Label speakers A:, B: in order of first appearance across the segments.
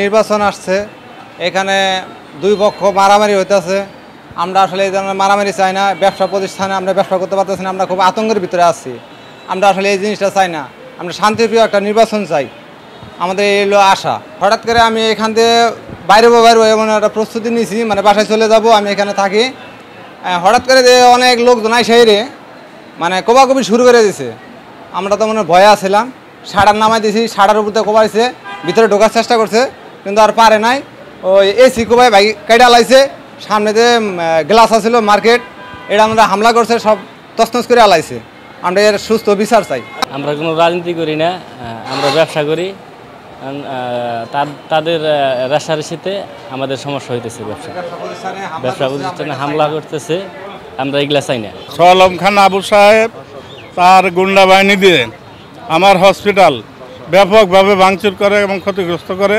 A: নির্বাচন আসছে, এখানে দুই পক্ষ মারামারি হইতেছে। আমরা আসলে এই ধরনের মারামারি চাই না। ব্যবসা প্রতিষ্ঠানে আমরা ব্যবসা করতে পারতেছি না, আমরা খুব আতঙ্কের ভিতরে আছি। আমরা আসলে এই জিনিসটা চাই না, আমরা শান্তিপ্রিয় একটা নির্বাচন চাই, আমাদের এই হলো আশা। হঠাৎ করে আমি এখান থেকে বাইরে এমন একটা প্রস্তুতি নিয়েছি, মানে বাসায় চলে যাব, আমি এখানে থাকি। হঠাৎ করে যে অনেক লোকজন আইসাইরে মানে কোবাকুবি শুরু করে দিয়েছে। আমরা তো মনে ভয়ে আসছিলাম, সাড়ার নামাই দিয়েছি, সাড়ার উপর থেকে কোবাইছে, ভিতরে ঢোকার চেষ্টা করছে কিন্তু আর পারে নাই। ওই এসি কোবাই ভাই কেটে আলাইছে, সামনে যে গ্লাস আছিল মার্কেট, এটা আমরা হামলা করছে, সব তছনছ করে আলাইছে। আমরা এর সুস্থ বিচার চাই।
B: আমরা কোনো রাজনীতি করি না, আমরা ব্যবসা করি। তাদের রেশারেশিতে আমাদের সমস্যা হইতেছে। ব্যবসা প্রতিষ্ঠানে হামলা করতেছে, আমরা এগুলা চাই না।
C: আলম খান আবু সাহেব তার গুন্ডা বাহিনী দিয়ে আমার হসপিটাল ব্যাপকভাবে ভাঙচুর করে এবং ক্ষতিগ্রস্ত করে।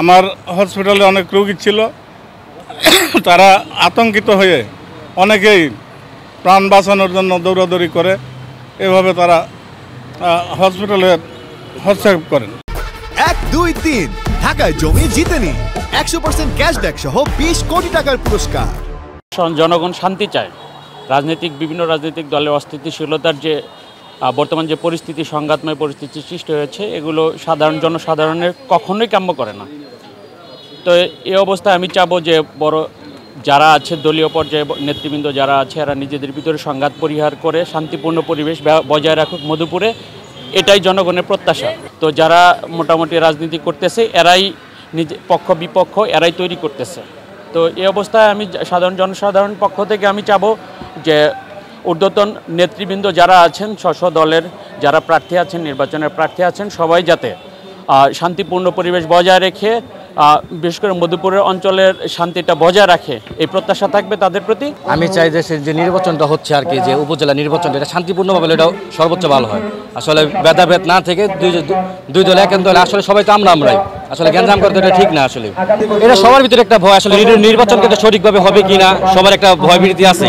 C: আমার হসপিটালে অনেক রোগী ছিল, তারা আতঙ্কিত হয়ে অনেকেই প্রাণ বাঁচানোর জন্য দৌড়াদৌড়ি করে, এভাবে তারা হসপিটালে হস্তক্ষেপ করেন।
D: 1, 2, 3 ঢাকায় জমি জিতে নিন 100% ক্যাশব্যাক সহ 20 কোটি টাকার পুরস্কার।
B: জনগণ শান্তি চায়। বিভিন্ন রাজনৈতিক দলের অস্থিতিশীলতার যে বর্তমান যে পরিস্থিতি, সংঘাতময় পরিস্থিতি সৃষ্টি হয়েছে, এগুলো জনসাধারণের কখনোই কাম্য করে না। তো এই অবস্থায় আমি চাবো যে বড় যারা আছে, দলীয় পর্যায়ে নেতৃবৃন্দ যারা আছে, এরা নিজেদের ভিতরে সংঘাত পরিহার করে শান্তিপূর্ণ পরিবেশ বজায় রাখুক মধুপুরে, এটাই জনগণের প্রত্যাশা। তো যারা মোটামুটি রাজনীতি করতেছে, এরাই পক্ষ বিপক্ষ এরাই তৈরি করতেছে। তো এই অবস্থায় আমি জনসাধারণ পক্ষ থেকে আমি চাবো যে ঊর্ধ্বতন নেতৃবৃন্দ যারা আছেন, স্ব দলের যারা প্রার্থী আছেন, নির্বাচনের প্রার্থী আছেন, সবাই যাতে শান্তিপূর্ণ পরিবেশ বজায় রেখে বিশেষ করে মধুপুরের অঞ্চলের শান্তিটা বজায় রাখে, এই প্রত্যাশা থাকবে তাদের প্রতি।
E: আমি চাই যে নির্বাচনটা হচ্ছে আর কি, যে উপজেলা নির্বাচনটা, এটা শান্তিপূর্ণভাবে এটাও সর্বোচ্চ ভালো হয়। আসলে ভেদাভেদ না থেকে দুই দল এক দল, আসলে সবাই তো আমরাই আসলে গ্যাঞ্জাম করতে, এটা ঠিক না। আসলে এটা সবার ভিতরে একটা ভয়, আসলে নির্বাচন কিন্তু সঠিকভাবে হবে কিনা সবার একটা ভয় ভীতি আছে।